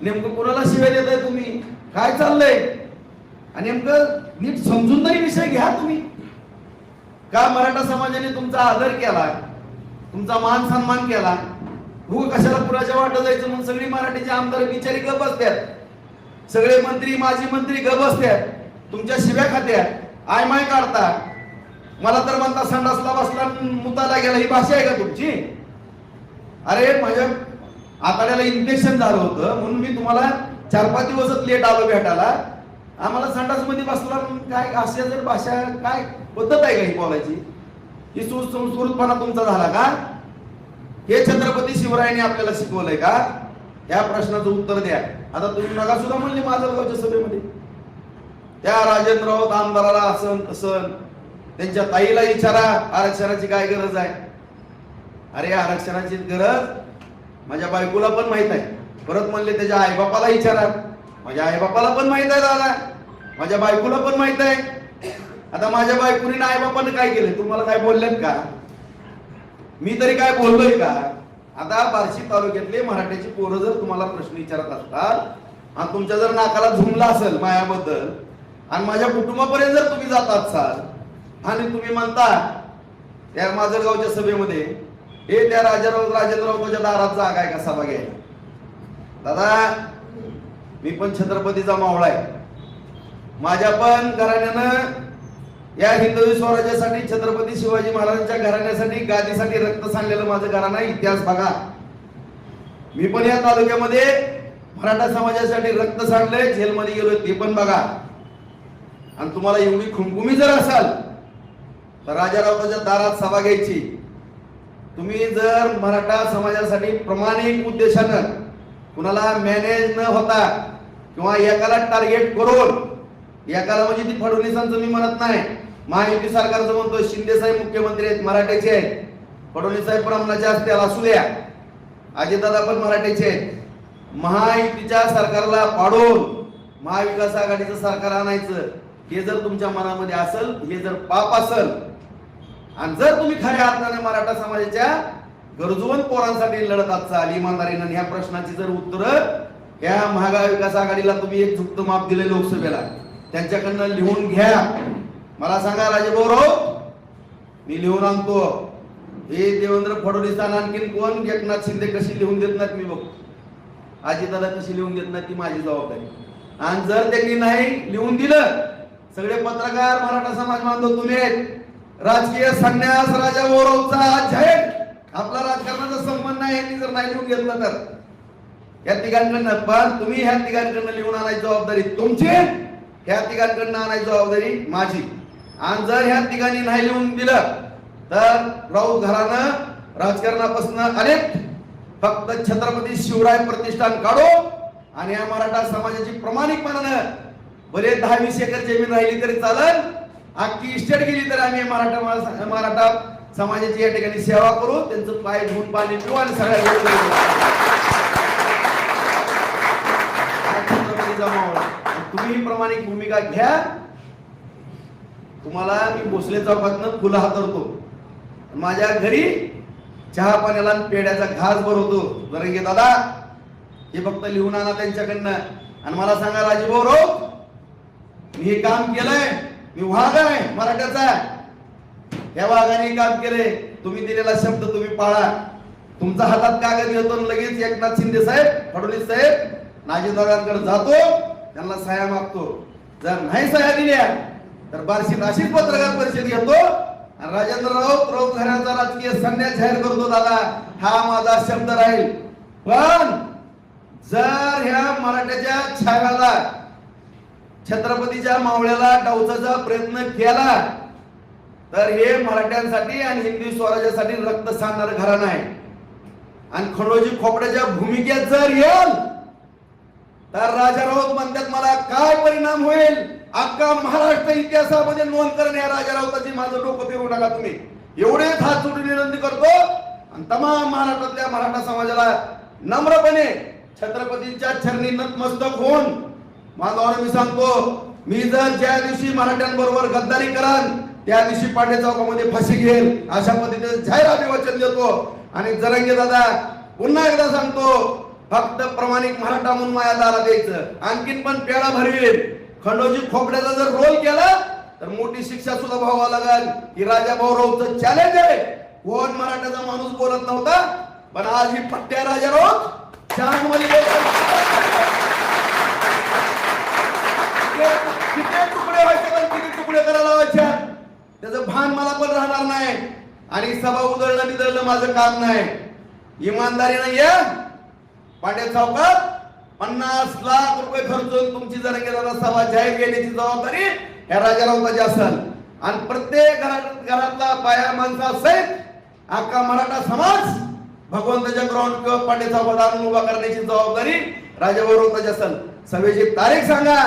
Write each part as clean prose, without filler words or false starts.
नेमकं कोणाला शिवाय देताय तुम्ही, काय चाललंय, आणि नेमकं नीट समजून तरी विषय घ्या तुम्ही. का मराठा समाजाने तुमचा आदर केला, तुमचा मान सन्मान केला, हो कशाला पुराच्या वाटत जायचं म्हणून सगळी मराठीचे आमदार बिचारी गप बसतात, सगळे मंत्री माजी मंत्री गप बसतात, तुमच्या शिव्या खात्यात आय माय काढता. मला तर म्हणता संडासला बसला मुताला गेला, ही भाषा आहे का तुमची? अरे माझ्या आताड्याला इन्फेक्शन झालं होतं म्हणून मी तुम्हाला 4-5 दिवस लेट आलो भेटायला, आम्हाला संडास मध्ये बसला काय, अशा जर भाषा काय पद्धत आहे का ही बोलायची? ही सुसंस्कृतपणा तुमचा झाला का? हे छत्रपती शिवरायांनी आपल्याला शिकवलंय का? या प्रश्नाचं उत्तर द्या. आता तुम्ही नका सुद्धा म्हणले माजलगावच्या सभेमध्ये त्या राजेंद्र राऊत आमदाराला असं तसं, त्यांच्या ताईला विचारा आरक्षणाची काय गरज आहे. अरे आरक्षणाची गरज माझ्या बायकोला पण माहित आहे. परत म्हणले त्याच्या आईबापाला विचारा, माझ्या आईबापाला पण माहित आहे दादा, माझ्या बायकोला पण माहित आहे. आता माझ्या बायकोने आईबापाने काय केलं, तुम्हाला काय बोललेत का? मी तरी काय बोललोय का? आता बार्शी तालुक्यातले मराठ्याची पोरं जर तुम्हाला प्रश्न विचारत असतात आणि तुमच्या जर नाकाला झुमला असेल मायाबद्दल आणि माझ्या कुटुंबापर्यंत जर तुम्ही जात असाल आणि तुम्ही म्हणता त्या माजलगावच्या सभेमध्ये हे त्या राजेंद्र राऊताच्या दारात जागा आहे का सभा घ्यायला? दादा मी पण छत्रपतीचा मावळा आहे, माझ्या पण घराण्यानं या हिंदवी स्वराज्यासाठी छत्रपती शिवाजी महाराजांच्या घराण्यासाठी गादीसाठी रक्त सांडलेलं माझं घराणं आहे. इतिहास बघा, मी पण या तालुक्यामध्ये मराठा समाजासाठी रक्त सांडलंय, जेलमध्ये गेलोय ते पण बघा. आणि तुम्हाला एवढी खुमखुमी जर असाल तर राजा राऊताच्या दारात सभा घ्यायची. तुम्ही जर मराठा समाजासाठी प्रामाणिक उद्देशानं कुणाला मॅनेज न होता किंवा एकाला टार्गेट करून, एकाला म्हणजे ती फडणवीसांचं मी म्हणत नाही, महायुती सरकारचं म्हणतो, शिंदे साहेब मुख्यमंत्री आहेत मराठ्याचे आहेत, फडणवीस साहेब ब्राह्मणाचे असतील असू द्या, अजितदादा पण मराठ्याचे आहेत. महायुतीच्या सरकारला पाडून महाविकास आघाडीचं सरकार आणायचं हे जर तुमच्या मनामध्ये असेल, हे जर पाप असेल, आणि जर तुम्ही खऱ्या अर्थाने मराठा समाजाच्या गरजवंत पोरांसाठी लढत असाल इमानदारीनं, ह्या प्रश्नाची जर उत्तर या महाविकास आघाडीला तुम्ही एक झुकत माप दिले लोकसभेला, त्यांच्याकडनं लिहून घ्या. मला सांगा राजेभाऊ राऊत, मी लिहून आणतो. हे देवेंद्र फडणवीस आणि आणखीन कोण, एकनाथ शिंदे कशी लिहून देत नाहीत मी बघतो, अजितदादा कशी लिहून देत नाहीत ती माझी जबाबदारी. आणि जर त्यांनी नाही लिहून दिलं, सगळे पत्रकार मराठा समाज बांधव तुम्ही आहेत, राजकीय संन्यास राजाभाऊ राऊतचा जाहीर आपला राजकारणाचा संबंध नाही, यांनी जर नाही लिहून घेतलं तर या तिघांकडनं, पण तुम्ही ह्या तिघांकडनं लिहून आणायची जबाबदारी तुमची, ह्या तिघांकडनं आणायची जबाबदारी माझी. आणि जर ह्या तिघांनी नाही लिहून दिलं तर राऊत घरानं राजकारणापासून अनेक फक्त छत्रपती शिवराय प्रतिष्ठान काढो आणि या मराठा समाजाची प्रामाणिकपणानं भले 10-20 एकर जमीन राहिली तरी चालेल, अख्खी इस्टेट गेली तर आम्ही मराठा समाजाची या ठिकाणी सेवा करू, त्यांचं पाय धुवून पाणी पिऊ आणि सगळ्या तुम्ही ही प्रामाणिक भूमिका घ्या. तुम्हाला मी भोसले चौकातनं फुलं हातरतो, माझ्या घरी चहा पाण्याला पेड्याचा घास भरवतो. जरंगे दादा हे फक्त लिहून आणा त्यांच्याकडनं आणि मला सांगा राजेभाऊ राऊत, मी हे काम केलंय, मी वाघ आहे मराठ्याचा, या वाघाने काम केलंय, तुम्ही दिलेला शब्द तुम्ही पाळा. तुमचा हातात कागद घेतो लगेच एकनाथ शिंदे साहेब फडणवीस साहेब नाजीदादांकडे जातो, त्यांना सह्या मागतो. जर नाही सह्या दिल्या तर बार्शीत अशीच पत्रकार परिषद घेतो आणि राजेंद्र राऊत घराण्याचा राजकीय संन्यास जाहीर करतो. दादा हा माझा शब्द राहील. पण जर ह्या मराठ्याच्या छाव्याला छत्रपतीच्या मावळ्याला डावचाचा प्रयत्न केला तर हे मराठ्यांसाठी आणि हिंदवी स्वराज्यासाठी रक्त सांडणारं घराणं आहे. आणि खंडोजी खोपड्याच्या भूमिकेत जर येईल तर राजा राऊत म्हणतात मला काय परिणाम होईल, अख्खा महाराष्ट्र इतिहासामध्ये नोंद करणे या राजा राऊताची माझं डोकं फिरवू नका तुम्ही. एवढेच हात जोडून विनंती करतो आणि तमाम महाराष्ट्रातल्या मराठा समाजाला नम्रपणे छत्रपतींच्या चरणी नतमस्तक होऊन बांधवांना मी सांगतो, मी जर ज्या दिवशी मराठ्यांबरोबर गद्दारी कराल त्या दिवशी पांडे चौकामध्ये फाशी घेईल अशा पद्धतीने जाहीर अभिवचन देतो. आणि जरंगे दादा पुन्हा एकदा सांगतो, फक्त प्रामाणिक मराठा म्हणून माझ्या दारात द्यायचं, आणखीन पण पेढा भरवेल. खंडोजी खोपड्याचा जर रोल केला तर मोठी शिक्षा सुद्धा भोगावं लागेल. ही राजा भाऊरावचं चॅलेंज आहे. कोण मराठाचा माणूस बोलत नव्हता, पण आज ही पट्ट्या राजा राऊत किती तुकडे व्हायचे पण किती तुकडे करायला लावायच्या त्याचं भान मला पण राहणार नाही. आणि सभा उधळणं बिधळणं माझं काम नाही. इमानदारीनं या पाटील सावकार 50 लाख रुपये खर्चून तुमची जर गेला सभा जाहीर केल्याची जबाबदारी ह्या राजा राऊताची असेल. आणि प्रत्येक घरातला बाया माणसासहित अख्खा मराठा समाज भगवंताच्या ग्राउंड किंवा पाटील सावकार आणून उभा करण्याची जबाबदारी राजा राऊताची असेल. सभेची तारीख सांगा,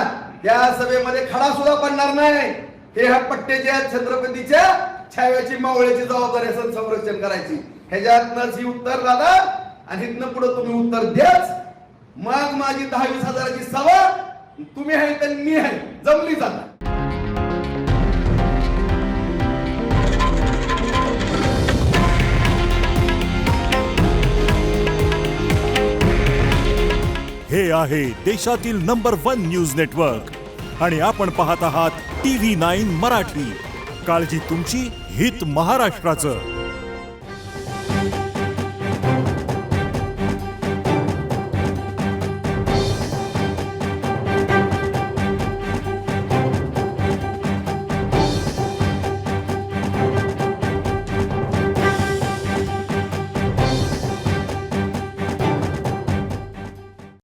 त्या सभेमध्ये खडा सुद्धा पडणार नाही. हे ह्या पट्ट्याच्या छत्रपतीच्या छाव्याची मावळ्याची जबाबदारी असेल संरक्षण करायची. ह्याच्यातनंच ही उत्तर दादा, आणि इथनं पुढे तुम्ही उत्तर द्याच. मग माझी 10-20 हजाराची सभा तुम्ही आहे तर मी आहे जमली जाणार. हे आहे देशातील नंबर 1 न्यूज नेटवर्क आणि आपण पाहत आहात TV9 मराठी. काळजी तुमची, हित महाराष्ट्राचं.